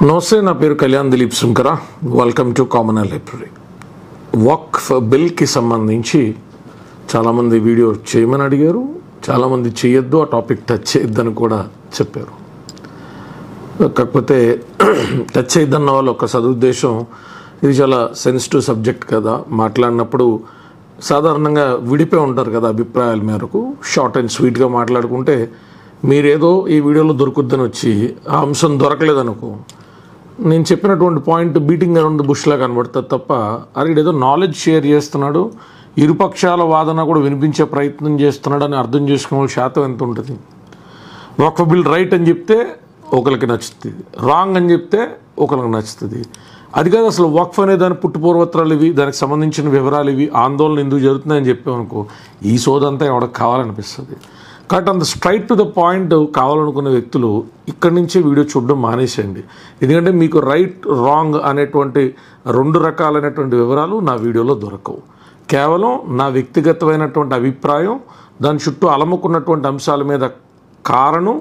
నమస్తే, నా పేరు Kalyan Dilip Sunkara. Welcome to common library. వక్ఫ్ బిల్కి సంబంధించి చాలామంది వీడియో చేయమని అడిగారు, చాలామంది చేయొద్దు, ఆ టాపిక్ టచ్ చేయొద్దని కూడా చెప్పారు. కాకపోతే టచ్ చేయొద్దన్న వాళ్ళు ఒక సదుద్దేశం, ఇది చాలా సెన్సిటివ్ సబ్జెక్ట్ కదా, మాట్లాడినప్పుడు సాధారణంగా విడిపోయి ఉంటారు కదా అభిప్రాయాల మేరకు, షార్ట్ అండ్ స్వీట్గా మాట్లాడుకుంటే మీరేదో ఈ వీడియోలో దొరుకుద్దని వచ్చి ఆ అంశం దొరకలేదనుకో, నేను చెప్పినటువంటి పాయింట్ బీటింగ్ అరౌండ్ బుష్లా కనబడుతుంది తప్ప, అది ఏదో నాలెడ్జ్ షేర్ చేస్తున్నాడు, ఇరుపక్షాల వాదన కూడా వినిపించే ప్రయత్నం చేస్తున్నాడు అని అర్థం చేసుకునే శాతం ఎంత ఉంటుంది. వక్ఫ్ బిల్ రైట్ అని చెప్తే ఒకరికి నచ్చుతుంది, రాంగ్ అని చెప్తే ఒకరికి నచ్చుతుంది. అది కాదు అసలు వక్ఫ్ అనే దాని పుట్టుపూర్వత్రాలు ఇవి, దానికి సంబంధించిన వివరాలు ఇవి, ఆందోళన ఎందుకు జరుగుతుందని చెప్పామనుకో, ఈ సోదంతా ఎవరికి కావాలనిపిస్తుంది. కాబట్టి అంత స్ట్రైట్ టు ద పాయింట్ కావాలనుకున్న వ్యక్తులు ఇక్కడి నుంచే వీడియో చూడడం మానేసేయండి. ఎందుకంటే మీకు రైట్ రాంగ్ అనేటువంటి రెండు రకాలైనటువంటి వివరాలు నా వీడియోలో దొరకవు. కేవలం నా వ్యక్తిగతమైనటువంటి అభిప్రాయం, దాని చుట్టూ అలముకున్నటువంటి అంశాల మీద కారణం,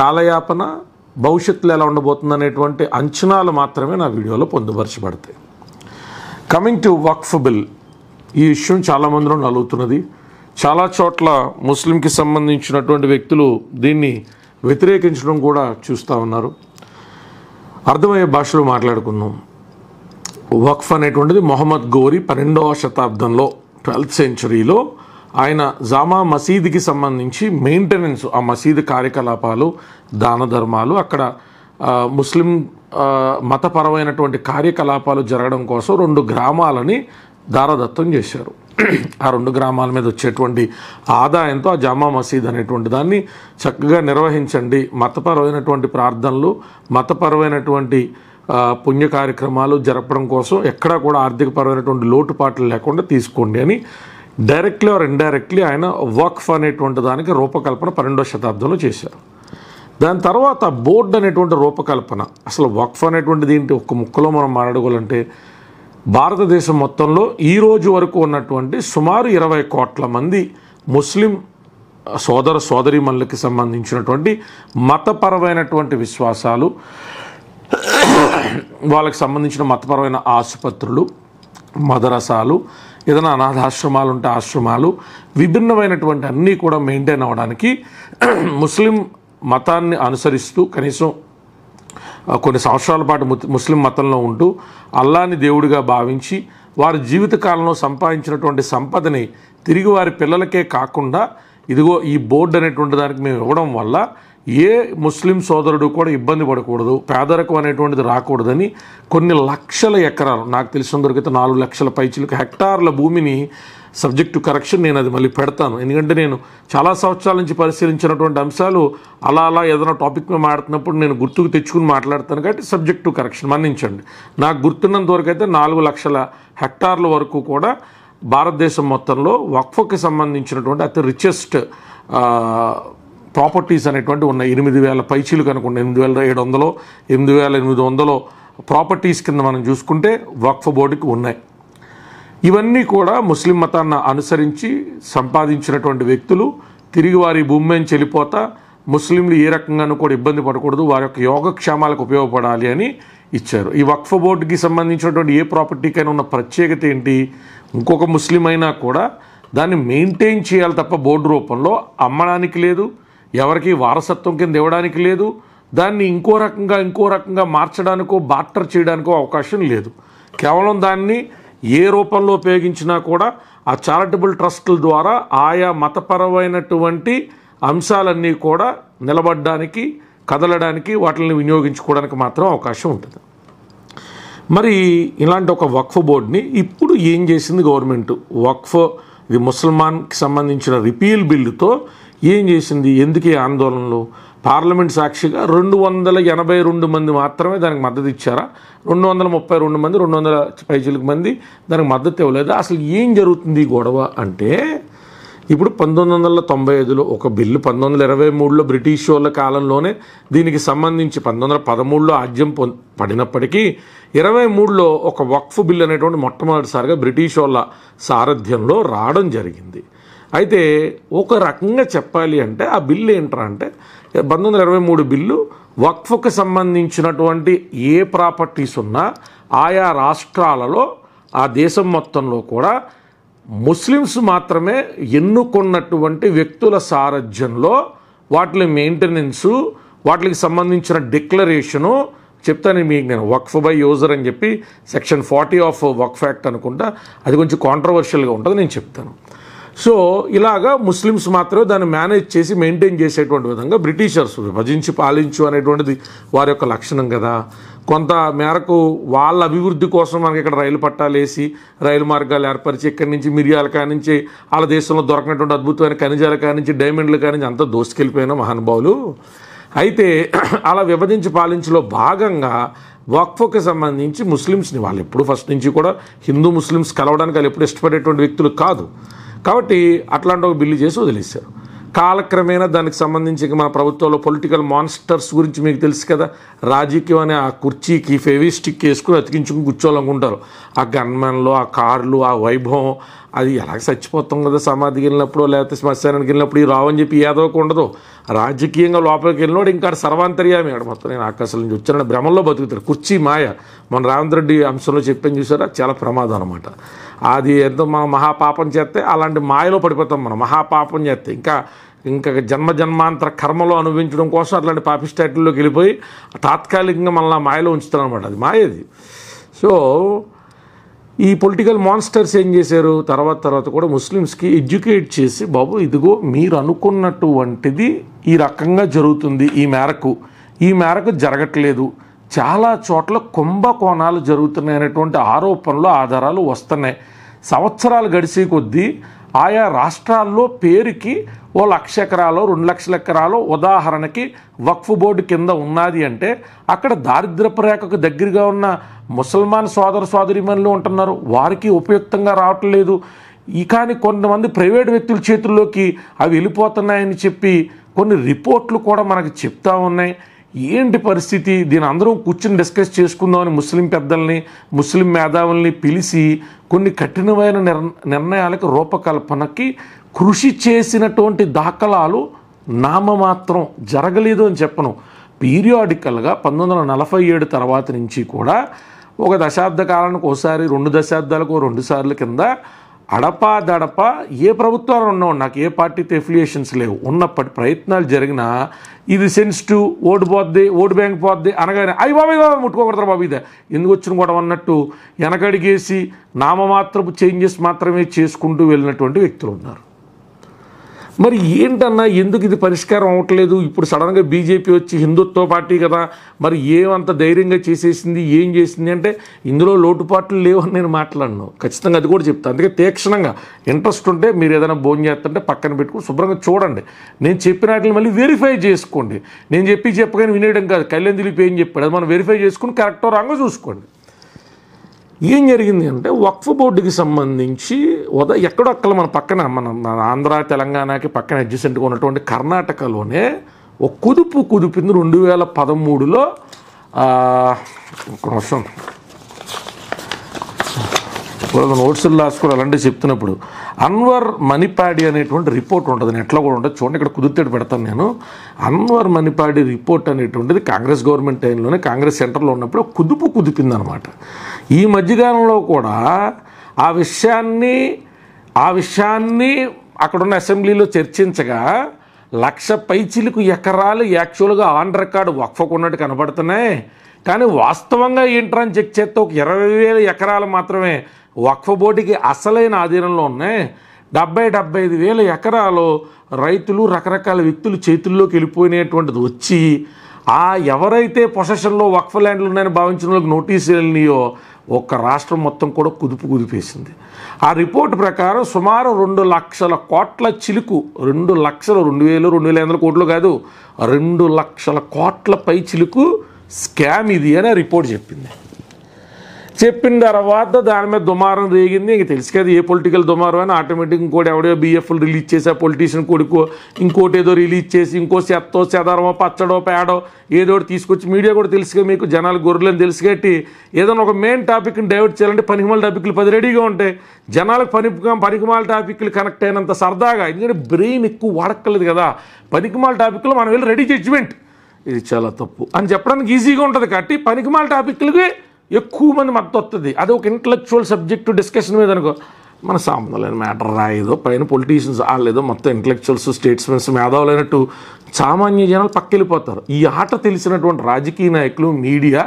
కాలయాపన, భవిష్యత్తులో ఎలా ఉండబోతుంది అనేటువంటి అంచనాలు మాత్రమే నా వీడియోలో పొందుపరచబడతాయి. కమింగ్ టు వక్ఫ్ బిల్, ఈ విషయం చాలామందిలో నలుగుతున్నది. చాలా చోట్ల ముస్లింకి సంబంధించినటువంటి వ్యక్తులు దీన్ని వ్యతిరేకించడం కూడా చూస్తూ ఉన్నారు. అర్థమయ్యే భాషలో మాట్లాడుకుందాం. వక్ఫ్ అనేటువంటిది మొహమ్మద్ గోరి 12వ శతాబ్దంలో 12th సెంచరీలో ఆయన జామా మసీదుకి సంబంధించి మెయింటెనెన్స్, ఆ మసీదు కార్యకలాపాలు, దాన ధర్మాలు, అక్కడ ముస్లిం మతపరమైనటువంటి కార్యకలాపాలు జరగడం కోసం 2 గ్రామాలని దారదత్తం చేశారు. ఆ 2 గ్రామాల మీద వచ్చేటువంటి ఆదాయంతో ఆ జామా మసీద్ అనేటువంటి దాన్ని చక్కగా నిర్వహించండి, మతపరమైనటువంటి ప్రార్థనలు, మతపరమైనటువంటి పుణ్య కార్యక్రమాలు జరపడం కోసం ఎక్కడా కూడా ఆర్థికపరమైనటువంటి లోటుపాట్లు లేకుండా తీసుకోండి అని డైరెక్ట్లీ ఆర్ ఇండైరెక్ట్లీ ఆయన వక్ఫ్ అనేటువంటి దానికి రూపకల్పన 12వ శతాబ్దంలో చేశారు. దాని తర్వాత బోర్డు అనేటువంటి రూపకల్పన, అసలు వక్ఫ్ అనేటువంటిది ఏంటి ఒక్క ముక్కలో మనం మాట్లాడుకోవాలంటే, భారతదేశం మొత్తంలో ఈ రోజు వరకు ఉన్నటువంటి సుమారు 20 కోట్ల మంది ముస్లిం సోదర సోదరీమణులకి సంబంధించినటువంటి మతపరమైనటువంటి విశ్వాసాలు, వాళ్ళకి సంబంధించిన మతపరమైన ఆసుపత్రులు, మదరసాలు, ఏదైనా అనాథాశ్రమాలు ఉంటే ఆశ్రమాలు, విభిన్నమైనటువంటి అన్నీ కూడా మెయింటైన్ అవ్వడానికి ముస్లిం మతాన్ని అనుసరిస్తూ కనీసం కొన్ని సంవత్సరాల పాటు ముస్లిం మతంలో ఉంటూ అల్లాని దేవుడిగా భావించి వారి జీవితకాలంలో సంపాదించినటువంటి సంపదని తిరిగి వారి పిల్లలకే కాకుండా ఇదిగో ఈ బోర్డు అనేటువంటి దానికి మేము ఇవ్వడం వల్ల ఏ ముస్లిం సోదరుడు కూడా ఇబ్బంది పడకూడదు, పేదరికం అనేటువంటిది రాకూడదని కొన్ని లక్షల ఎకరాలు, నాకు తెలిసిన దొరికితే 4 లక్షల పైచిలకు హెక్టార్ల భూమిని, సబ్జెక్ట్ టు కరెక్షన్, నేను అది మళ్ళీ పెడతాను, ఎందుకంటే నేను చాలా సంవత్సరాల నుంచి పరిశీలించినటువంటి అంశాలు అలా ఏదైనా టాపిక్ మీద మాట్లాడుతున్నప్పుడు నేను గుర్తుకు తెచ్చుకుని మాట్లాడతాను. కాబట్టి సబ్జెక్ట్ టు కరెక్షన్ మన్నించండి. నాకు గుర్తున్నంత వరకు అయితే 4 లక్షల హెక్టార్ల వరకు కూడా భారతదేశం మొత్తంలో వక్ఫ్కి సంబంధించినటువంటి అతి రిచెస్ట్ ప్రాపర్టీస్ అనేటువంటి ఉన్నాయి. 8,000 పైచీలు కనుకోండి, 8,700 8,800 ప్రాపర్టీస్ కింద మనం చూసుకుంటే వక్ఫ్ బోర్డుకి ఉన్నాయి. ఇవన్నీ కూడా ముస్లిం మతాన్ని అనుసరించి సంపాదించినటువంటి వ్యక్తులు తిరిగి వారి భూమి మీద చెల్లిపోతా ముస్లింలు ఏ రకంగానూ కూడా ఇబ్బంది పడకూడదు, వారి యొక్క యోగక్షేమాలకు ఉపయోగపడాలి అని ఇచ్చారు. ఈ వక్ఫ్ బోర్డుకి సంబంధించినటువంటి ఏ ప్రాపర్టీకైనా ఉన్న ప్రత్యేకత ఏంటి, ఇంకొక ముస్లిం అయినా కూడా దాన్ని మెయింటైన్ చేయాలి తప్ప బోర్డు రూపంలో అమ్మడానికి లేదు, ఎవరికి వారసత్వం కింద ఇవ్వడానికి లేదు, దాన్ని ఇంకో రకంగా మార్చడానికో బార్టర్ చేయడానికో అవకాశం లేదు. కేవలం దాన్ని ఏ రూపంలో ఉపయోగించినా కూడా ఆ చారిటబుల్ ట్రస్టుల ద్వారా ఆయా మతపరమైనటువంటి అంశాలన్నీ కూడా నిలబడడానికి, కదలడానికి, వాటిని వినియోగించుకోవడానికి మాత్రం అవకాశం ఉంటుంది. మరి ఇలాంటి ఒక వక్ఫ్ బోర్డుని ఇప్పుడు ఏం చేసింది గవర్నమెంట్, వక్ఫ్ ఇది ముసల్మాన్కి సంబంధించిన రిపీల్ బిల్లుతో ఏం చేసింది, ఎందుకు ఈ ఆందోళనలు? పార్లమెంట్ సాక్షిగా 282 మంది మాత్రమే దానికి మద్దతు ఇచ్చారా, 232 మంది, 200 పైచిలకు మంది దానికి మద్దతు ఇవ్వలేదు. అసలు ఏం జరుగుతుంది గొడవ అంటే, ఇప్పుడు 1995లో ఒక బిల్లు, 1923లో బ్రిటిష్ వాళ్ళ కాలంలోనే దీనికి సంబంధించి 1913లో ఆజ్యం పడినప్పటికీ 23లో ఒక వక్ఫ్ బిల్ అనేటువంటి మొట్టమొదటిసారిగా బ్రిటిష్ వాళ్ళ సారథ్యంలో రావడం జరిగింది. అయితే ఒక రకంగా చెప్పాలి అంటే ఆ బిల్లు ఏంట్రా అంటే, 1923 బిల్లు వక్ఫ్కు సంబంధించినటువంటి ఏ ప్రాపర్టీస్ ఉన్నా ఆయా రాష్ట్రాలలో ఆ దేశం మొత్తంలో కూడా ముస్లిమ్స్ మాత్రమే ఎన్నుకున్నటువంటి వ్యక్తుల సారథ్యంలో వాటి మెయింటెనెన్సు, వాటికి సంబంధించిన డిక్లరేషను చెప్తాను మీకు. నేను వక్ఫ్ బై యూజర్ అని చెప్పి సెక్షన్ 40 ఆఫ్ వక్ఫ్ యాక్ట్ అనుకుంటా, అది కొంచెం కాంట్రవర్షియల్గా ఉంటుంది, నేను చెప్తాను. సో ఇలాగా ముస్లిమ్స్ మాత్రమే దాన్ని మేనేజ్ చేసి మెయింటైన్ చేసేటువంటి విధంగా బ్రిటిషర్స్ విభజించి పాలించు అనేటువంటిది వారి యొక్క లక్షణం కదా. కొంత మేరకు వాళ్ళ అభివృద్ధి కోసం మనకి ఇక్కడ రైలు పట్టాలు వేసి రైలు మార్గాలు ఏర్పరిచి ఇక్కడి నుంచి మిరియాల కానించి వాళ్ళ దేశంలో దొరకనటువంటి అద్భుతమైన ఖనిజాల కానించి డైమండ్ల కానించి అంతా దోసుకెళ్ళిపోయిన మహానుభావులు. అయితే అలా విభజించి పాలించలో భాగంగా వక్ఫ్కి సంబంధించి ముస్లిమ్స్ని వాళ్ళు ఎప్పుడు ఫస్ట్ నుంచి కూడా హిందూ ముస్లిమ్స్ కలవడానికి వాళ్ళు ఎప్పుడు ఇష్టపడేటువంటి వ్యక్తులు కాదు కాబట్టి అట్లాంటి ఒక బిల్లు చేసి వదిలేశారు. కాలక్రమేణా దానికి సంబంధించి మన ప్రభుత్వంలో పొలిటికల్ మాన్స్టర్స్ గురించి మీకు తెలుసు కదా. రాజకీయం అనే ఆ కుర్చీకి ఫెవిస్టిక్ వేసుకుని అతికించుకుని కూర్చోవాలనుకుంటారు. ఆ గన్మెన్లు, ఆ కార్లు, ఆ వైభవం, అది ఎలాగ చచ్చిపోతాం కదా సమాధికి వెళ్ళినప్పుడు లేకపోతే శ్మశానానికి వెళ్ళినప్పుడు ఈ రావని చెప్పి ఏదోకి ఉండదు. రాజకీయంగా లోపలికి వెళ్ళినోడు ఇంకా సర్వాంతర్యామి ఆడ మొత్తం నేను ఆకాశం నుంచి వచ్చానని భ్రమంలో బతుకుతారు. కుర్చీ మాయ. మన రేవంత్ రెడ్డి అంశంలో చెప్పని చూసారా, చాలా ప్రమాదం అనమాట. అది ఎంతో మనం మహాపాపం చేస్తే అలాంటి మాయలో పడిపోతాం. మనం మహాపాపం చేస్తే ఇంకా జన్మాంతర కర్మలో అనుభవించడం కోసం అట్లాంటి పాపిస్టాట్లలోకి వెళ్ళిపోయి తాత్కాలికంగా మనల్ని మాయలో ఉంచుతారు అనమాట. అది మాయది. సో ఈ పొలిటికల్ మాన్స్టర్స్ ఏం చేశారు, తర్వాత కూడా ముస్లిమ్స్కి ఎడ్యుకేట్ చేసి, బాబు ఇదిగో మీరు అనుకున్నటువంటిది ఈ రకంగా జరుగుతుంది, ఈ మేరకు జరగట్లేదు, చాలా చోట్ల కుంభకోణాలు జరుగుతున్నాయి అనేటువంటి ఆరోపణలు, ఆధారాలు వస్తున్నాయి. సంవత్సరాలు గడిచే కొద్దీ ఆయా రాష్ట్రాల్లో పేరుకి 1,00,000 ఎకరాలు 2,00,000 ఎకరాలు ఉదాహరణకి వక్ఫ్ బోర్డు కింద ఉన్నది అంటే అక్కడ దారిద్ర్యపు రేఖకు దగ్గరగా ఉన్న ముసల్మాన్ సోదరీమణులు ఉంటున్నారు, వారికి ఉపయుక్తంగా రావట్లేదు. కానీ కొంతమంది ప్రైవేట్ వ్యక్తుల చేతుల్లోకి అవి వెళ్ళిపోతున్నాయని చెప్పి కొన్ని రిపోర్ట్లు కూడా మనకు చెప్తా ఉన్నాయి. ఏంటి పరిస్థితి, దీని అందరం కూర్చుని డిస్కస్ చేసుకుందామని ముస్లిం పెద్దల్ని, ముస్లిం మేధావుల్ని పిలిచి కొన్ని కఠినమైన నిర్ణయాలకు రూపకల్పనకి కృషి చేసినటువంటి దాఖలాలు నామమాత్రం, జరగలేదు అని చెప్పను. పీరియాడికల్గా 1947 తర్వాత నుంచి కూడా ఒక దశాబ్ద కాలానికి ఒకసారి, 2 దశాబ్దాలకు 2 సార్లు కింద అడపా ఏ ప్రభుత్వాలు ఉన్నావు, నాకు ఏ పార్టీతో ఎఫిలియేషన్స్ లేవు, ఉన్నప్పటి ప్రయత్నాలు జరిగినా ఇది సెన్సిటివ్, ఓటు బ్యాంక్ పోద్ది అనగానే అయ్యి బాబు ముట్టుకోకూడదు బాబు ఇదే ఎందుకు వచ్చిన కూడా అన్నట్టు వెనకడిగేసి నామమాత్రపు చేంజెస్ మాత్రమే చేసుకుంటూ వెళ్ళినటువంటి వ్యక్తులు ఉన్నారు. మరి ఏంటన్నా ఎందుకు ఇది పరిష్కారం అవ్వట్లేదు? ఇప్పుడు సడన్గా బీజేపీ వచ్చి హిందుత్వ పార్టీ కదా, మరి ఏమంత ధైర్యంగా చేసేసింది, ఏం చేసింది అంటే ఇందులో లోటుపాట్లు లేవని నేను మాట్లాడను. ఖచ్చితంగా అది కూడా చెప్తాను. అందుకే తీక్షణంగా ఇంట్రెస్ట్ ఉంటే మీరు ఏదైనా భోజనం చేస్తుంటే పక్కన పెట్టుకుని శుభ్రంగా చూడండి. నేను చెప్పిన వాటిని మళ్ళీ వెరిఫై చేసుకోండి. నేను చెప్పగానే వినేయడం కాదు. కళ్యాణ్ దిలీప్ ఏం చెప్పాడు అది మనం వెరిఫై చేసుకుని కరెక్టో రాంగో చూసుకోండి. ఏం జరిగింది అంటే వక్ఫ్ బోర్డుకి సంబంధించి ఎక్కడో అక్కడ మన పక్కన మన ఆంధ్ర తెలంగాణకి పక్కన అడ్జసెంట్గా ఉన్నటువంటి కర్ణాటకలోనే ఒక కుదిపింది 2013లో. ఒక నిమిషం నోట్స్లు రాసుకోవాలి అలాంటివి చెప్తున్నప్పుడు అన్వర్ మణిపాడి అనేటువంటి రిపోర్ట్ ఉంటుంది, నెట్లో కూడా ఉంటుంది చూడండి, ఇక్కడ కుదిరితేడు పెడతాను నేను. అన్వర్ మణిపాడి రిపోర్ట్ అనేటువంటిది కాంగ్రెస్ గవర్నమెంట్ టైంలోనే కాంగ్రెస్ సెంటర్లో ఉన్నప్పుడు కుదిపింది అనమాట. ఈ మధ్యకాలంలో కూడా ఆ విషయాన్ని అక్కడున్న అసెంబ్లీలో చర్చించగా 1,00,000 పైచిలకు ఎకరాలు యాక్చువల్గా ఆన్ రికార్డు వక్ఫకు ఉన్నట్టు కనబడుతున్నాయి. కానీ వాస్తవంగా ఏంట్రని చెక్ చేస్తే ఒక 20,000 ఎకరాలు మాత్రమే వక్ఫ్ బోర్డుకి అసలైన ఆధీనంలో ఉన్నాయి. 70,000-75,000 ఎకరాలు రైతులు, రకరకాల వ్యక్తులు చేతుల్లోకి వెళ్ళిపోయినటువంటిది వచ్చి ఎవరైతే పొసెషన్లో వక్ఫ్ ల్యాండ్లు ఉన్నాయని భావించిన వాళ్ళకి నోటీసులు వెళ్ళినాయో ఒక్క రాష్ట్రం మొత్తం కూడా కుదిపేసింది. ఆ రిపోర్ట్ ప్రకారం సుమారు 2,00,000 కోట్ల చిలుకు, 2,00,000 2,500 కోట్లు కాదు, 2,00,000 కోట్ల పై చిలుకు స్కామ్ ఇది అని రిపోర్ట్ చెప్పింది. చెప్పిన తర్వాత దాని మీద దుమారం రేగింది. ఇంక తెలుసు కదా ఏ పొలిటికల్ దుమారం అని. ఆటోమేటిక్ ఇంకోటి ఎవడో బిఎఫ్లు రిలీజ్ చేసి ఆ పొలిటీషియన్ కొడుకు ఇంకోటి ఏదో రిలీజ్ చేసి ఇంకో చెత్తో చెదరమో పచ్చడో పేడో ఏదో తీసుకొచ్చి మీడియా కూడా తెలుసుగా మీకు జనాలు గొర్రెలని తెలుసు కాబట్టి ఏదైనా ఒక మెయిన్ టాపిక్ని డైవర్ట్ చేయాలంటే పనికిమాల టాపిక్లు 10 రెడీగా ఉంటాయి. జనాలకు పనికిమాల టాపిక్లు కనెక్ట్ అయినంత సరదాగా, ఎందుకంటే బ్రెయిన్ ఎక్కువ వాడక్కర్లేదు కదా. పనికిమాల టాపిక్లో మనం వెళ్ళి రెడీ జడ్జిమెంట్ ఇది చాలా తప్పు అని చెప్పడానికి ఈజీగా ఉంటుంది కాబట్టి పనికిమాల టాపిక్లకి ఎక్కువ మంది మద్దతు వస్తుంది. అది ఒక ఇంటలెక్చువల్ సబ్జెక్టు డిస్కషన్ మీద అనుకో మన సాంబలేని మ్యాటర్ రాయేదో పైన పొలిటీషియన్స్ వాళ్ళేదో మొత్తం ఇంటలెక్చువల్స్ స్టేట్స్మెన్స్ మేధావులైనట్టు సామాన్య జనాలు పక్కెళ్ళిపోతారు. ఈ ఆట తెలిసినటువంటి రాజకీయ నాయకులు మీడియా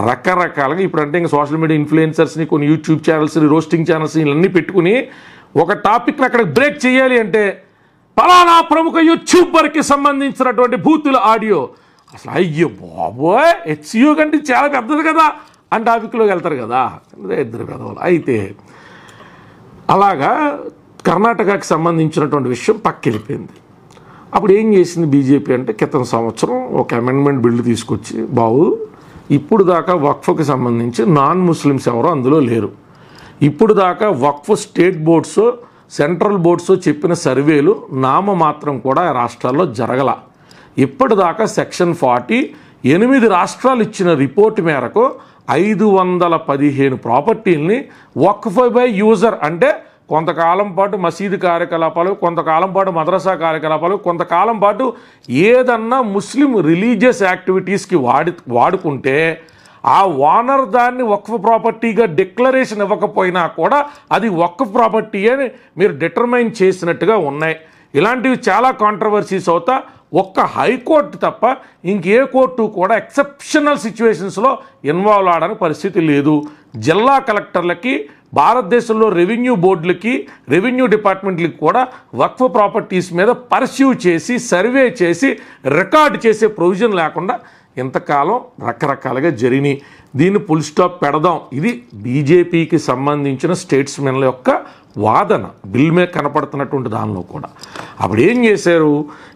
రకరకాలుగా ఇప్పుడంటే ఇంకా సోషల్ మీడియా ఇన్ఫ్లుయెన్సర్స్ని కొన్ని యూట్యూబ్ ఛానల్స్ని రోస్టింగ్ ఛానల్స్ ఇవన్నీ పెట్టుకుని ఒక టాపిక్ని అక్కడ బ్రేక్ చేయాలి అంటే పలానా ప్రముఖ యూట్యూబర్కి సంబంధించినటువంటి బూతుల ఆడియో అసలు అయ్యో బాబోయ్ హెచ్యూ కంటే చాలా పెద్దది కదా అని టాపిక్లోకి వెళ్తారు కదా. ఇద్దరు పెదవులు అయితే అలాగా కర్ణాటకకి సంబంధించినటువంటి విషయం పక్కెళ్ళిపోయింది. అప్పుడు ఏం చేసింది బీజేపీ అంటే క్రితం సంవత్సరం ఒక అమెండ్మెంట్ బిల్లు తీసుకొచ్చి బాబు ఇప్పుడు దాకా వక్ఫ్కి సంబంధించి నాన్ ముస్లిమ్స్ ఎవరో అందులో లేరు. ఇప్పుడు దాకా వక్ఫ్ స్టేట్ బోర్డ్స్ సెంట్రల్ బోర్డ్స్ చెప్పిన సర్వేలు నామమాత్రం కూడా రాష్ట్రాల్లో జరగల. ఇప్పటిదాకా సెక్షన్ 40 8 రాష్ట్రాలు ఇచ్చిన రిపోర్టు మేరకు 515 ప్రాపర్టీల్ని వక్ఫ్ బై యూజర్ అంటే కొంతకాలం పాటు మసీదు కార్యకలాపాలు, కొంతకాలం పాటు మద్రసా కార్యకలాపాలు, కొంతకాలం పాటు ఏదన్నా ముస్లిం రిలీజియస్ యాక్టివిటీస్కి వాడుకుంటే ఆ ఓనర్ దాన్ని వక్ఫ్ ప్రాపర్టీగా డిక్లరేషన్ ఇవ్వకపోయినా కూడా అది వక్ఫ్ ప్రాపర్టీ అని మీరు డిటర్మైన్ చేసినట్టుగా ఉన్నాయి. ఇలాంటివి చాలా కాంట్రవర్సీస్ అవుతా ఒక్క హైకోర్టు తప్ప ఇంకే కోర్టు కూడా ఎక్సెప్షనల్ సిచ్యువేషన్స్లో ఇన్వాల్వ్ అవడానికి పరిస్థితి లేదు. జిల్లా కలెక్టర్లకి భారతదేశంలో రెవెన్యూ బోర్డులకి రెవెన్యూ డిపార్ట్మెంట్లకి కూడా వక్ఫ్ ప్రాపర్టీస్ మీద పర్స్యూ చేసి సర్వే చేసి రికార్డు చేసే ప్రొవిజన్ లేకుండా ఇంతకాలం రకరకాలుగా జరిగినాయి. దీన్ని ఫుల్ స్టాప్ పెడదాం. ఇది బీజేపీకి సంబంధించిన స్టేట్స్మెన్ల యొక్క వాదన బిల్ మీద కనపడుతున్నటువంటి దానిలో కూడా. అప్పుడు ఏం చేశారు,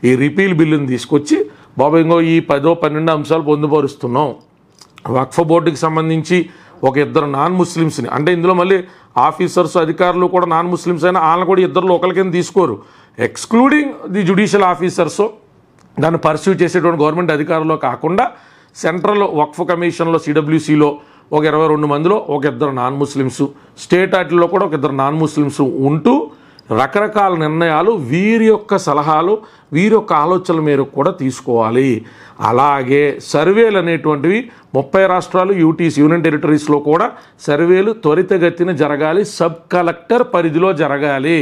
ఈ రిపీల్ బిల్లుని తీసుకొచ్చి బాబు ఇంకో ఈ 10-12 అంశాలు పొందుపరుస్తున్నాం. వక్ఫ్ బోర్డుకి సంబంధించి ఒక 2 నాన్ ముస్లిమ్స్ని, అంటే ఇందులో మళ్ళీ ఆఫీసర్స్ అధికారులు కూడా నాన్ ముస్లిమ్స్ అయినా వాళ్ళని కూడా 2 ఒకరి కింద తీసుకోరు. ఎక్స్క్లూడింగ్ ది జ్యుడిషియల్ ఆఫీసర్స్ దాన్ని పర్స్యూ చేసేటువంటి గవర్నమెంట్ అధికారులు కాకుండా సెంట్రల్ వక్ఫ్ కమిషన్లో సిడబ్ల్యూసీలో ఒక 22 మందిలో ఒక 2 నాన్ ముస్లిమ్స్, స్టేట్ వాటిల్లో కూడా ఒక 2 నాన్ ముస్లిమ్స్ ఉంటూ రకరకాల నిర్ణయాలు వీరి యొక్క సలహాలు వీరి యొక్క ఆలోచనల మేరకు కూడా తీసుకోవాలి. అలాగే సర్వేలు అనేటువంటివి 30 రాష్ట్రాలు యూటీస్ యూనియన్ టెరిటరీస్లో కూడా సర్వేలు త్వరితగతిన జరగాలి. సబ్ కలెక్టర్ పరిధిలో జరగాలి.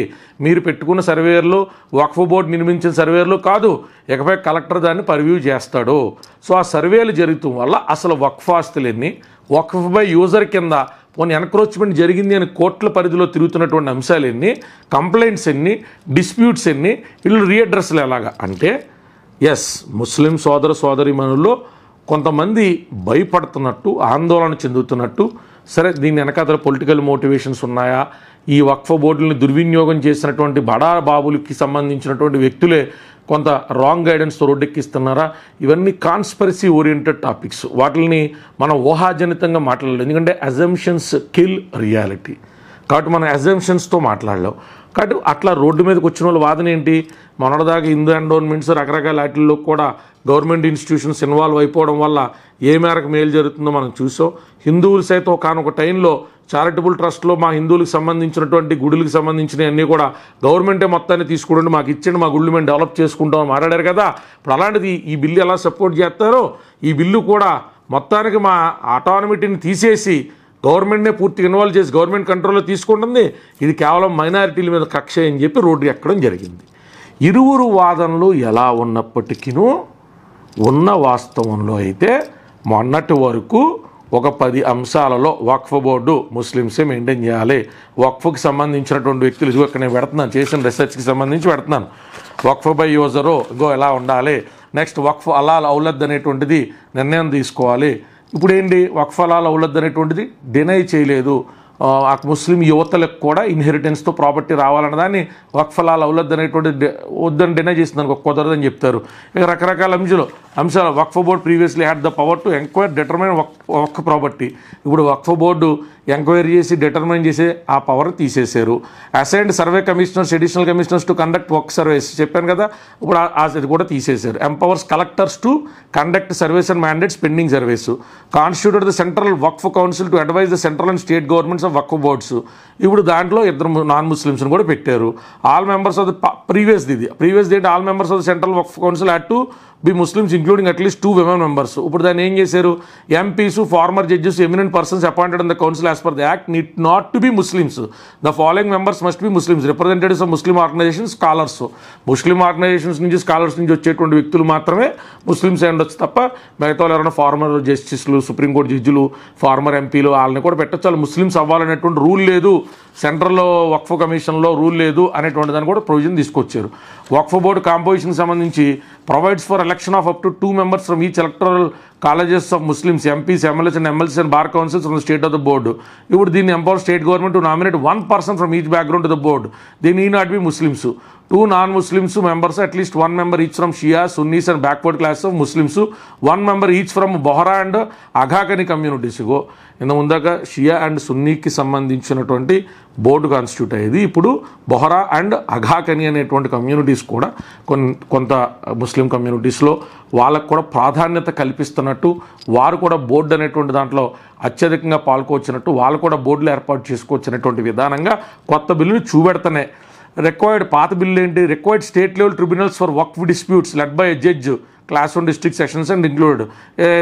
మీరు పెట్టుకున్న సర్వేర్లు వక్ఫ్ బోర్డు నిర్మించిన సర్వేర్లు కాదు, ఇకపై కలెక్టర్ దాన్ని పర్వ్యూ చేస్తాడు. సో ఆ సర్వేలు జరుగుతాం వల్ల అసలు వక్ఫ్ ఆస్తులు ఎన్ని, వక్ఫ్ బై యూజర్ కింద పోనీ ఎన్క్రోచ్మెంట్ జరిగింది అని కోర్టుల పరిధిలో తిరుగుతున్నటువంటి అంశాలు ఎన్ని, కంప్లైంట్స్ ఎన్ని, డిస్ప్యూట్స్ ఎన్ని, వీళ్ళు రీఅడ్రస్లు ఎలాగా అంటే ఎస్ ముస్లిం సోదర సోదరీమణుల్లో కొంతమంది భయపడుతున్నట్టు ఆందోళన చెందుతున్నట్టు, సరే దీని వెనకాతల పొలిటికల్ మోటివేషన్స్ ఉన్నాయా, ఈ వక్ఫ్ బోర్డులను దుర్వినియోగం చేసినటువంటి బడా బాబులకి సంబంధించినటువంటి వ్యక్తులే కొంత రాంగ్ గైడెన్స్తో రోడ్డెక్కిస్తున్నారా, ఇవన్నీ కాన్స్పరసీ ఓరియంటెడ్ టాపిక్స్. వాటిని మనం ఊహాజనితంగా మాట్లాడలేదు, ఎందుకంటే అజంప్షన్స్ కిల్ రియాలిటీ. కాబట్టి మనం అజంప్షన్స్తో మాట్లాడలేం. కాబట్టి అట్లా రోడ్డు మీదకి వచ్చిన వాళ్ళ వాదన ఏంటి, మొన్నటిదాకా హిందూ ఎండోన్మెంట్స్ రకరకాల వాటిల్లో కూడా గవర్నమెంట్ ఇన్స్టిట్యూషన్స్ ఇన్వాల్వ్ అయిపోవడం వల్ల ఏ మేరకు మేలు జరుగుతుందో మనం చూసాం. హిందువులు సైతం కానొక టైంలో చారిటబుల్ ట్రస్ట్లో మా హిందువులకు సంబంధించినటువంటి గుడులకు సంబంధించినవి అన్నీ కూడా గవర్నమెంటే మొత్తాన్ని తీసుకుంటూ మాకు ఇచ్చండి, మా గుళ్ళు మేము డెవలప్ చేసుకుంటామని మాట్లాడారు కదా. ఇప్పుడు అలాంటిది ఈ బిల్లు ఎలా సపోర్ట్ చేస్తారో ఈ బిల్లు కూడా మొత్తానికి మా ఆటానమిటీని తీసేసి గవర్నమెంట్నే పూర్తిగా ఇన్వాల్వ్ చేసి గవర్నమెంట్ కంట్రోల్లో తీసుకుంటుంది, ఇది కేవలం మైనారిటీల మీద కక్ష అని చెప్పి రోడ్డు ఎక్కడం జరిగింది. ఇరువురు వాదనలు ఎలా ఉన్నప్పటికీ ఉన్న వాస్తవంలో అయితే మొన్నటి వరకు ఒక 10 అంశాలలో వక్ఫ్ బోర్డు ముస్లిమ్సే మెయింటైన్ చేయాలి, వక్ఫ్కి సంబంధించినటువంటి వ్యక్తులు ఇదిగో ఇక్కడ నేను పెడుతున్నాను, చేసిన రీసెర్చ్కి సంబంధించి పెడుతున్నాను, వక్ఫ్ బై యూజరు ఇగో ఎలా ఉండాలి, నెక్స్ట్ వక్ఫ్ అలాల్ ఔలద్ అనేటువంటిది నిర్ణయం తీసుకోవాలి. ఇప్పుడు ఏంటి వక్ఫ్ అలాల్ ఔలద్ అనేటువంటిది డినై చేయలేదు, ఆ ముస్లిం యువతలకు కూడా ఇన్హెరిటెన్స్తో ప్రాపర్టీ రావాలన్న దాన్ని వక్ఫలాల్ ఔలద్ అనేటువంటి వద్దని డినై చేసింది, కుదరదని చెప్తారు. ఇక రకరకాల అంశాలు వక్ఫ్ board previously had the power to enquire determine వక్ఫ్ ప్రాపర్టీ. ఇప్పుడు వక్ఫ్ బోర్డు ఎంక్వైరీ చేసి డిటర్మైన్ చేసే ఆ పవర్ తీసేశారు. Assigned survey commissioners, additional commissioners to conduct work surveys చెప్పాను కదా, ఇప్పుడు అది కూడా తీసేశారు. Empowers collectors to conduct surveys and mandates pending surveys. Constituted the central Waqf council to advise the central and state governments of వక్ఫ్ boards. ఇప్పుడు దాంట్లో 2 non ముస్లిమ్స్ని కూడా పెట్టారు. All members of the previous date all members of the central Waqf council had to be Muslims including at least 2 women members. ఇప్పుడు దాన్ని ఏం చేశారు, MPs, former judges, eminent persons appointed in the council as per the act need not to be Muslims. The following members must be Muslims, representatives of Muslim organisations, scholars. Muslim organisations నుంచి, scholars నుంచి వచ్చేటువంటి వ్యక్తులు మాత్రమే Muslims అయి ఉండొచ్చు తప్ప మిగతా వాళ్ళు ఎవరైనా ఫార్మర్ జస్టిస్లు, సుప్రీంకోర్టు జడ్జిలు, ఫార్మర్ ఎంపీలు వాళ్ళని కూడా పెట్టచ్చు. వాళ్ళు ముస్లిమ్స్ అవ్వాలనేటువంటి రూల్ లేదు, సెంట్రల్లో వక్ఫ్ కమిషన్లో రూల్ లేదు అనేటువంటి దాన్ని కూడా ప్రొవిజన్ తీసుకొచ్చారు. వక్ఫ్ బోర్డు కాంపోజిషన్కి సంబంధించి provides for election of up to 2 members from each electoral colleges of Muslims, MPs, MLAs and MLCs and bar councils from the state of the board. ఇప్పుడు దీన్ని empower state government to nominate 1 person from each background to the board. They need not be Muslims. 2 non-Muslims members, at least 1 member each from Shia, Sunnis and backward classes of Muslims, 1 member each from Bohra and Aghakani communities. ఇంత ముందాక షియా and సున్నీకి సంబంధించినటువంటి board constitute అయ్యేది. ఇప్పుడు బొహరా and అఘాకని అనేటువంటి communities కూడా కొంత ముస్లిం కమ్యూనిటీస్లో వాళ్ళకు కూడా ప్రాధాన్యత కల్పిస్తున్నట్టు, వారు కూడా బోర్డు అనేటువంటి దాంట్లో అత్యధికంగా పాల్గొచ్చినట్టు, వాళ్ళు కూడా బోర్డులు ఏర్పాటు చేసుకోవచ్చినటువంటి విధానంగా కొత్త బిల్లులు చూపెడుతున్నాయి. రిక్వైర్డ్ పాత బిల్లు ఏంటి, required state level tribunals for Waqf disputes led by a judge, class 1 district sessions and included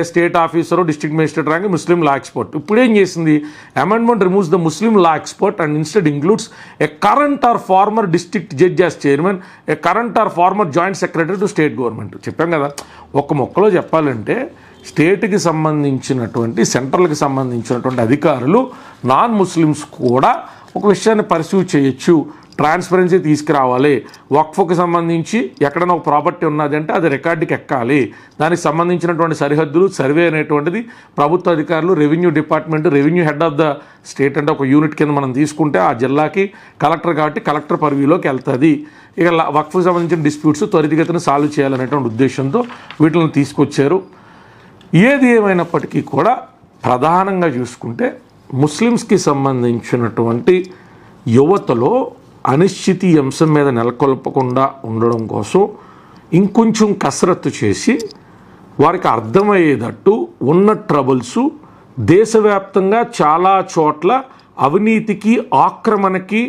state officer, district magistrate rank, Muslim law expert. ఇప్పుడు ఏం చేసింది, amendment removes the Muslim law expert and instead includes a current or former district judge as chairman, a current or former joint secretary to state government. చెప్పాం కదా, ఒక మొక్కలో చెప్పాలంటే స్టేట్కి సంబంధించినటువంటి, సెంట్రల్కి సంబంధించినటువంటి అధికారులు నాన్ ముస్లిమ్స్ కూడా ఒక విషయాన్ని పర్సీవ్ చేయొచ్చు, ట్రాన్స్పరెన్సీ తీసుకురావాలి. వక్ఫ్కి సంబంధించి ఎక్కడైనా ఒక ప్రాపర్టీ ఉన్నది అంటే అది రికార్డుకి ఎక్కాలి, దానికి సంబంధించినటువంటి సరిహద్దులు సర్వే అనేటువంటిది ప్రభుత్వ అధికారులు, revenue department, revenue head of the state అంటే ఒక యూనిట్ కింద మనం తీసుకుంటే ఆ జిల్లాకి కలెక్టర్ కాబట్టి కలెక్టర్ పర్వ్యూలోకి వెళ్తుంది. ఇక వక్ఫ్కి సంబంధించిన డిస్ప్యూట్స్ త్వరితగతిన సాల్వ్ చేయాలనేటువంటి ఉద్దేశంతో వీటిని తీసుకొచ్చారు. ఏది ఏమైనప్పటికీ కూడా ప్రధానంగా చూసుకుంటే ముస్లిమ్స్కి సంబంధించినటువంటి యువతలో అనిశ్చితి అంశం మీద నెలకొల్పకుండా ఉండడం కోసం ఇంకొంచెం కసరత్తు చేసి వారికి అర్థమయ్యేటట్టు ఉన్న ట్రబుల్స్ దేశవ్యాప్తంగా చాలా చోట్ల అవినీతికి, ఆక్రమణకి,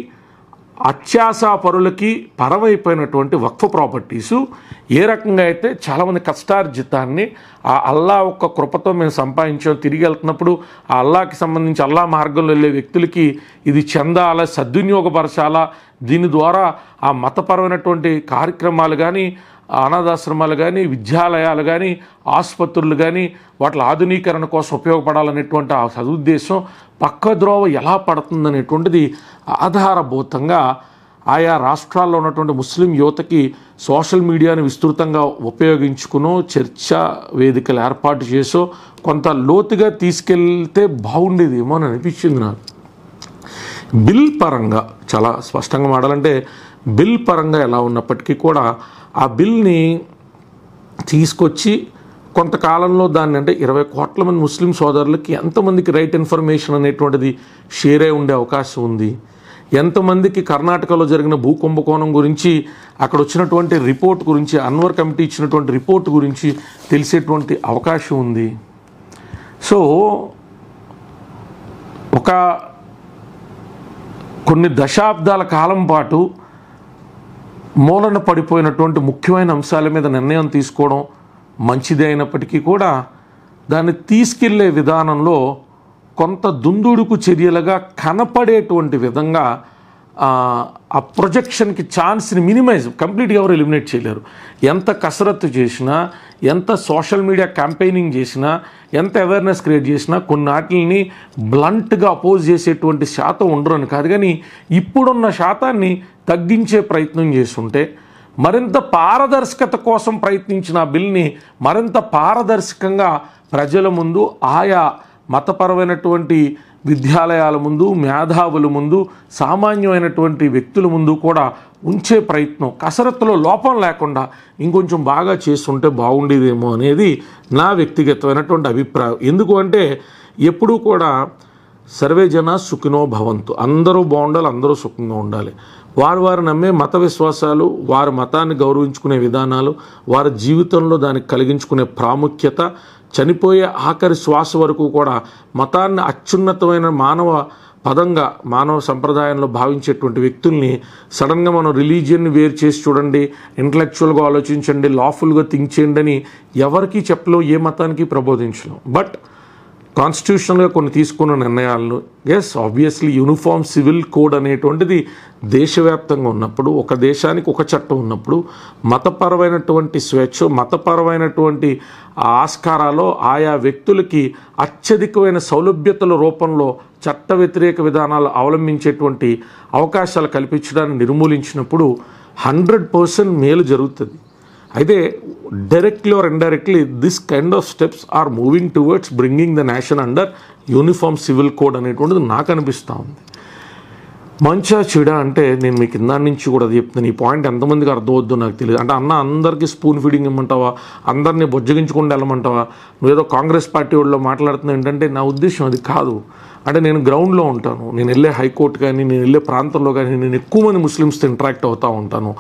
అత్యాశాపరులకి పరవైపోయినటువంటి వక్ఫ్ ప్రాపర్టీసు ఏ రకంగా అయితే చాలామంది కష్టార్జితాన్ని ఆ అల్లా ఒక్క కృపతో మేము సంపాదించాం, తిరిగి వెళ్తున్నప్పుడు ఆ అల్లాకి సంబంధించి అల్లా మార్గంలో వెళ్ళే వ్యక్తులకి ఇది చెందాలా, సద్వినియోగపరచాలా, దీని ద్వారా ఆ మతపరమైనటువంటి కార్యక్రమాలు కానీ, అనాథాశ్రమాలు కానీ, విద్యాలయాలు కానీ, ఆసుపత్రులు కానీ వాటి ఆధునీకరణ కోసం ఉపయోగపడాలనేటువంటి ఆ సదుద్దేశం పక్కద్రోవ ఎలా పడుతుందనేటువంటిది ఆధారభూతంగా ఆయా రాష్ట్రాల్లో ఉన్నటువంటి ముస్లిం యువతకి సోషల్ మీడియాని విస్తృతంగా ఉపయోగించుకునో, చర్చా వేదికలు ఏర్పాటు చేసో కొంత లోతుగా తీసుకెళ్తే బాగుండేదేమో అని అనిపించింది నాకు. బిల్ పరంగా చాలా స్పష్టంగా మాట్లాడాలంటే బిల్ పరంగా ఎలా ఉన్నప్పటికీ కూడా ఆ బిల్ని తీసుకొచ్చి కొంతకాలంలో దాన్ని అంటే 20 కోట్ల మంది ముస్లిం సోదరులకి ఎంతమందికి రైట్ ఇన్ఫర్మేషన్ అనేటువంటిది షేర్ అయి ఉండే అవకాశం ఉంది, ఎంతమందికి కర్ణాటకలో జరిగిన భూకుంభకోణం గురించి అక్కడ వచ్చినటువంటి రిపోర్ట్ గురించి, అన్వర్ కమిటీ ఇచ్చినటువంటి రిపోర్ట్ గురించి తెలిసేటువంటి అవకాశం ఉంది. సో కొన్ని దశాబ్దాల కాలం పాటు మూలన పడిపోయినటువంటి ముఖ్యమైన అంశాల మీద నిర్ణయం తీసుకోవడం మంచిదే అయినప్పటికీ కూడా దాన్ని తీసుకెళ్లే విధానంలో కొంత దుందుడుకు చర్యలుగా కనపడేటువంటి విధంగా ఆ ప్రొజెక్షన్కి ఛాన్స్ని మినిమైజ్, కంప్లీట్గా ఎవరు ఎలిమినేట్ చేయలేరు. ఎంత కసరత్తు చేసినా, ఎంత సోషల్ మీడియా క్యాంపెయినింగ్ చేసినా, ఎంత అవేర్నెస్ క్రియేట్ చేసినా కొన్నాటిని బ్లంట్గా అపోజ్ చేసేటువంటి శాతం ఉండరు అని కాదు, కానీ ఇప్పుడున్న శాతాన్ని తగ్గించే ప్రయత్నం చేస్తుంటే, మరింత పారదర్శకత కోసం ప్రయత్నించిన బిల్ని మరింత పారదర్శకంగా ప్రజల ముందు ఆయా మతపరమైనటువంటి విద్యాలయాల ముందు, మేధావుల ముందు, సామాన్యమైనటువంటి వ్యక్తుల ముందు కూడా ఉంచే ప్రయత్నం, కసరత్తులో లోపం లేకుండా ఇంకొంచెం బాగా చేస్తుంటే బాగుండేదేమో అనేది నా వ్యక్తిగతమైనటువంటి అభిప్రాయం. ఎందుకు అంటే ఎప్పుడూ కూడా సర్వే జన సుఖినో భవంతు, అందరూ బాగుండాలి, అందరూ సుఖంగా ఉండాలి. వారు నమ్మే మత విశ్వాసాలు, వారి మతాన్ని గౌరవించుకునే విధానాలు, వారి జీవితంలో దానికి కలిగించుకునే ప్రాముఖ్యత, చనిపోయే ఆఖరి శ్వాస వరకు కూడా మతాన్ని అత్యున్నతమైన మానవ పదంగా, మానవ సంప్రదాయంలో భావించేటువంటి వ్యక్తుల్ని సడన్గా మనం రిలీజియన్ని వేరు చేసి చూడండి, ఇంటలెక్చువల్గా ఆలోచించండి, లాఫుల్గా థింక్ చేయండి అని ఎవరికీ చెప్పలేం, ఏ మతానికి ప్రబోధించలేం. బట్ కాన్స్టిట్యూషనల్గా కొన్ని తీసుకున్న నిర్ణయాలను, yes obviously uniform civil code అనేటువంటిది దేశవ్యాప్తంగా ఉన్నప్పుడు, ఒక దేశానికి ఒక చట్టం ఉన్నప్పుడు, మతపరమైనటువంటి స్వేచ్ఛ, మతపరమైనటువంటి ఆస్కారాలో ఆయా వ్యక్తులకి అత్యధికమైన సౌలభ్యతల రూపంలో చట్ట వ్యతిరేక విధానాలు అవలంబించేటువంటి అవకాశాలు కల్పించడాన్ని నిర్మూలించినప్పుడు 100% మేలు జరుగుతుంది. అయితే directly or indirectly this kind of steps are moving towards bringing the nation under uniform civil code అనేటువంటిది నాకు అనిపిస్తూ ఉంది. మంచా చెడా అంటే నేను మీకు ఇందాని నుంచి కూడా చెప్తాను, ఈ పాయింట్ ఎంతమందికి అర్థమవుద్దో నాకు తెలియదు. అంటే అన్న అందరికీ స్పూన్ ఫీడింగ్ ఇమ్మంటావా, అందరినీ బొజ్జగించుకుంటూ వెళ్ళమంటావా, నువ్వేదో కాంగ్రెస్ పార్టీ వాళ్ళు మాట్లాడుతున్నావు ఏంటంటే నా ఉద్దేశం అది కాదు. అంటే నేను గ్రౌండ్లో ఉంటాను, నేను వెళ్ళే హైకోర్టు కానీ, నేను వెళ్ళే ప్రాంతంలో కానీ నేను ఎక్కువ మంది ముస్లిమ్స్తో ఇంటరాక్ట్ అవుతూ ఉంటాను,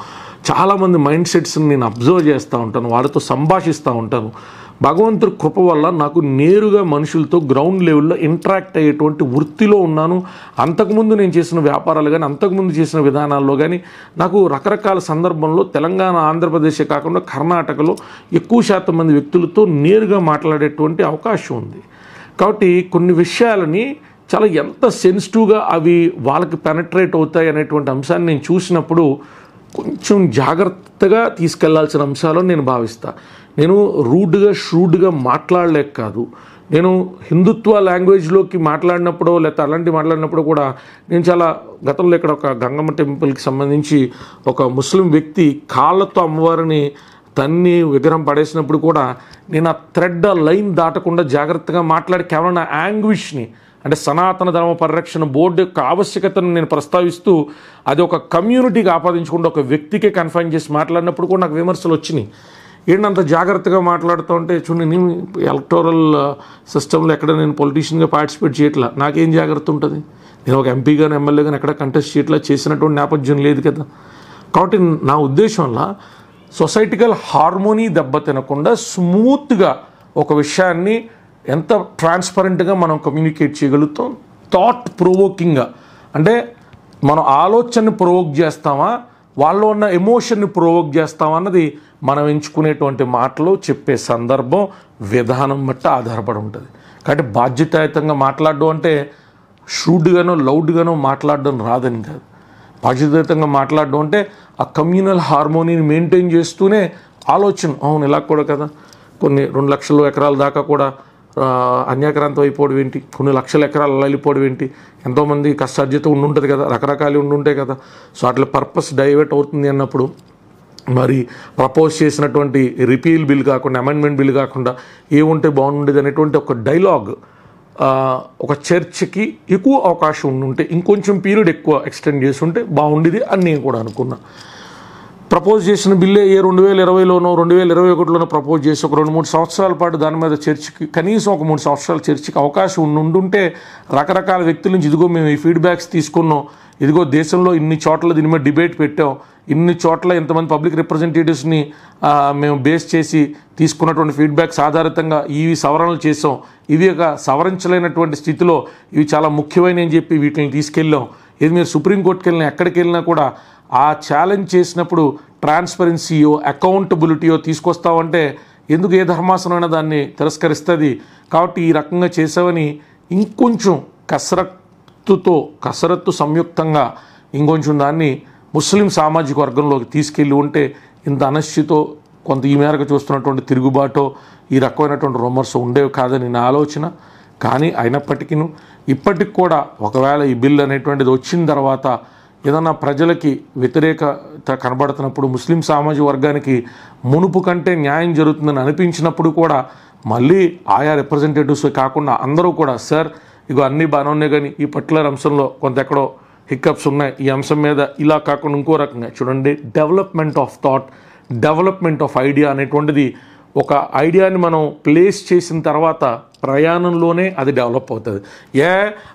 చాలామంది మైండ్ సెట్స్ని నేను అబ్జర్వ్ చేస్తూ ఉంటాను, వారితో సంభాషిస్తూ ఉంటాను. భగవంతుడి కృప వల్ల నాకు నేరుగా మనుషులతో గ్రౌండ్ లెవెల్లో ఇంటరాక్ట్ అయ్యేటువంటి వృత్తిలో ఉన్నాను. అంతకుముందు నేను చేసిన వ్యాపారాలు కానీ, అంతకుముందు చేసిన విధానాల్లో కానీ నాకు రకరకాల సందర్భంలో తెలంగాణ, ఆంధ్రప్రదేశే కాకుండా కర్ణాటకలో ఎక్కువ శాతం మంది వ్యక్తులతో నేరుగా మాట్లాడేటువంటి అవకాశం ఉంది. కాబట్టి కొన్ని విషయాలని చాలా ఎంత సెన్సిటివ్గా అవి వాళ్ళకి పెనట్రేట్ అవుతాయి అనేటువంటి అంశాన్ని నేను చూసినప్పుడు కొంచెం జాగ్రత్తగా తీసుకెళ్లాల్సిన అంశాలను నేను భావిస్తాను. నేను ష్రూడ్గా మాట్లాడలేక కాదు, నేను హిందుత్వ లాంగ్వేజ్లోకి మాట్లాడినప్పుడు లేకపోతే అలాంటివి మాట్లాడినప్పుడు కూడా నేను చాలా గతంలో ఇక్కడ ఒక గంగమ్మ టెంపుల్కి సంబంధించి ఒక ముస్లిం వ్యక్తి కాళ్ళతో అమ్మవారిని తన్ని విగ్రహం పడేసినప్పుడు కూడా నేను ఆ థ్రెడ్, ఆ లైన్ దాటకుండా జాగ్రత్తగా మాట్లాడి కేవలం నా యాంగ్విష్ని, అంటే సనాతన ధర్మ పరిరక్షణ బోర్డు యొక్క ఆవశ్యకతను నేను ప్రస్తావిస్తూ అది ఒక కమ్యూనిటీకి ఆపాదించకుండా ఒక వ్యక్తికే కన్ఫైన్ చేసి మాట్లాడినప్పుడు కూడా నాకు విమర్శలు వచ్చినాయి. ఏంటంత జాగ్రత్తగా మాట్లాడుతూ ఉంటే చూడండి, నేను ఎలక్టోరల్ సిస్టంలో ఎక్కడ నేను పొలిటీషియన్గా పార్టిసిపేట్ చేయట్లా, నాకేం జాగ్రత్త ఉంటుంది? నేను ఒక ఎంపీగాను, ఎమ్మెల్యేగాను ఎక్కడ కంటెస్ట్ చేయట్లా, చేసినటువంటి నేపథ్యం లేదు కదా. కాబట్టి నా ఉద్దేశంలో సొసైటికల్ హార్మోనీ దెబ్బతినకుండా స్మూత్గా ఒక విషయాన్ని ఎంత ట్రాన్స్పరెంట్గా మనం కమ్యూనికేట్ చేయగలుగుతాం, థాట్ ప్రొవోకింగ్గా, అంటే మనం ఆలోచనని ప్రొవోక్ చేస్తామా, వాళ్ళలో ఉన్న ఎమోషన్ని ప్రొవోక్ చేస్తామా అన్నది మనం ఎంచుకునేటువంటి మాటలు, చెప్పే సందర్భం, విధానం బట్టి ఆధారపడి ఉంటుంది. కాబట్టి బాధ్యతాయుతంగా మాట్లాడడం అంటే షూడ్గానో లౌడ్గానో మాట్లాడడం రాదని కాదు. బాధ్యతాయుతంగా మాట్లాడడం అంటే ఆ కమ్యూనల్ హార్మోనీని మెయింటైన్ చేస్తూనే ఆలోచన, అవును ఇలా కూడా కదా, కొన్ని 2 లక్షల ఎకరాల దాకా కూడా అన్యాక్రాంతం అయిపోవడం ఏంటి, కొన్ని లక్షల ఎకరాలు అలా వెళ్ళిపోవడం ఏంటి, ఎంతోమంది కష్టార్జిత ఉండుంటుంది కదా, రకరకాలు ఉండుంటాయి కదా. సో అట్లా పర్పస్ డైవర్ట్ అవుతుంది అన్నప్పుడు మరి ప్రపోజ్ చేసినటువంటి రిపీల్ బిల్ కాకుండా, అమెండ్మెంట్ బిల్ కాకుండా ఏముంటే బాగుండేది అనేటువంటి ఒక డైలాగ్, ఒక చర్చకి ఎక్కువ అవకాశం ఉంటే, ఇంకొంచెం పీరియడ్ ఎక్కువ ఎక్స్టెండ్ చేసి ఉంటే బాగుండేది అని నేను కూడా అనుకున్నా. ప్రపోజ్ చేసిన బిల్లే 2020లోనో 2021లోనో ప్రపోజ్ చేసి ఒక 2-3 సంవత్సరాల పాటు దాని మీద చర్చకి, కనీసం ఒక 3 సంవత్సరాల చర్చకి అవకాశం ఉండుంటే రకరకాల వ్యక్తుల నుంచి ఇదిగో మేము ఈ ఫీడ్బ్యాక్స్ తీసుకున్నాం, ఇదిగో దేశంలో ఇన్ని చోట్ల దీని మీద డిబేట్ పెట్టాం, ఇన్ని చోట్ల ఇంతమంది పబ్లిక్ రిప్రజెంటేటివ్స్ని మేము బేస్ చేసి తీసుకున్నటువంటి ఫీడ్బ్యాక్స్ ఆధారితంగా ఇవి సవరణలు చేసాం, ఇవి ఒక సవరించలేనటువంటి స్థితిలో ఇవి చాలా ముఖ్యమైన అని చెప్పి వీటిని తీసుకెళ్ళాం. ఇది మీరు సుప్రీంకోర్టుకి వెళ్ళినా ఎక్కడికి వెళ్ళినా కూడా ఆ ఛాలెంజ్ చేసినప్పుడు ట్రాన్స్పరెన్సీయో అకౌంటబిలిటీయో తీసుకొస్తామంటే ఎందుకు ఏ ధర్మాసనమైనా దాన్ని తిరస్కరిస్తుంది. కాబట్టి ఈ రకంగా చేసావని ఇంకొంచెం కసరత్తు సంయుక్తంగా ఇంకొంచెం దాన్ని ముస్లిం సామాజిక వర్గంలోకి తీసుకెళ్ళి ఉంటే ఇంత అనిశ్చితో కొంత ఈ మేరకు చూస్తున్నటువంటి తిరుగుబాటో ఈ రకమైనటువంటి రూమర్స్ ఉండేవి కాదని నా ఆలోచన. కానీ అయినప్పటికీ ఇప్పటికి కూడా ఒకవేళ ఈ బిల్ అనేటువంటిది వచ్చిన తర్వాత ఏదన్నా ప్రజలకి వ్యతిరేకత కనబడుతున్నప్పుడు, ముస్లిం సామాజిక వర్గానికి మునుపు కంటే న్యాయం జరుగుతుందని అనిపించినప్పుడు కూడా మళ్ళీ ఆయా రిప్రజెంటేటివ్స్ కాకుండా అందరూ కూడా సార్ ఇగో అన్నీ బాగానే ఉన్నాయి, కానీ ఈ పర్టికులర్ అంశంలో కొంత ఎక్కడో హిక్కప్స్ ఉన్నాయి, ఈ అంశం మీద ఇలా కాకుండా ఇంకో రకంగా చూడండి. Development of thought, development of idea అనేటువంటిది ఒక ఐడియాని మనం ప్లేస్ చేసిన తర్వాత ప్రయాణంలోనే అది డెవలప్ అవుతుంది.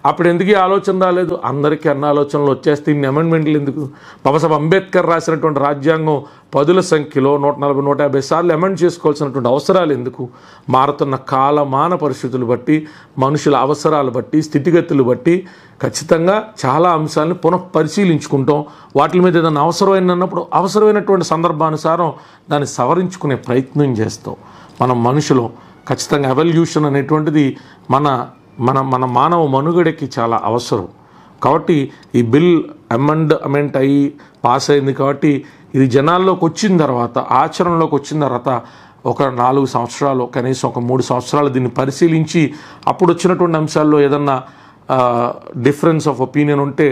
అప్పుడు ఎందుకు ఈ ఆలోచన రాలేదు? అందరికీ అన్న ఆలోచనలు వచ్చేస్తే ఇన్ని అమెండ్మెంట్లు ఎందుకు? బాబాసాహెబ్ అంబేద్కర్ రాసినటువంటి రాజ్యాంగం పదుల సంఖ్యలో 140, 150 సార్లు అమెండ్ చేసుకోవాల్సినటువంటి అవసరాలు ఎందుకు? మారుతున్న కాలమాన పరిస్థితులు బట్టి, మనుషుల అవసరాలు బట్టి, స్థితిగతులు బట్టి ఖచ్చితంగా చాలా అంశాలను పునఃపరిశీలించుకుంటాం. వాటి మీద ఏదైనా అవసరమైనప్పుడు అవసరమైనటువంటి సందర్భానుసారం దాన్ని సవరించుకునే ప్రయత్నం చేస్తాం. మనం మనుషులు ఖచ్చితంగా ఎవల్యూషన్ అనేటువంటిది మన మన మన మానవ మనుగడకి చాలా అవసరం. కాబట్టి ఈ బిల్ అమెండ్మెంట్ అయ్యి పాస్ అయింది. కాబట్టి ఇది జనాల్లోకి వచ్చిన తర్వాత, ఆచరణలోకి వచ్చిన తర్వాత ఒక 4 సంవత్సరాలు, కనీసం ఒక 3 సంవత్సరాలు దీన్ని పరిశీలించి అప్పుడు వచ్చినటువంటి అంశాల్లో ఏదన్నా డిఫరెన్స్ ఆఫ్ ఒపీనియన్ ఉంటే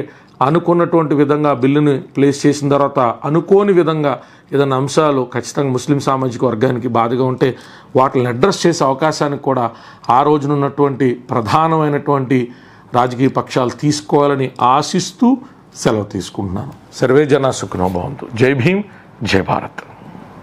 అనుకున్నటువంటి విధంగా బిల్లుని ప్లేస్ చేసిన తర్వాత అనుకోని విధంగా ఏదైనా అంశాలు ఖచ్చితంగా ముస్లిం సామాజిక వర్గానికి బాధగా ఉంటే వాటిని అడ్రస్ చేసే అవకాశానికి కూడా ఆ రోజునున్నటువంటి ప్రధానమైనటువంటి రాజకీయ పక్షాలు తీసుకోవాలని ఆశిస్తూ సెలవు తీసుకుంటున్నాను. సర్వే జనా సుఖినో భవంతు. జై భీమ్, జై భారత్.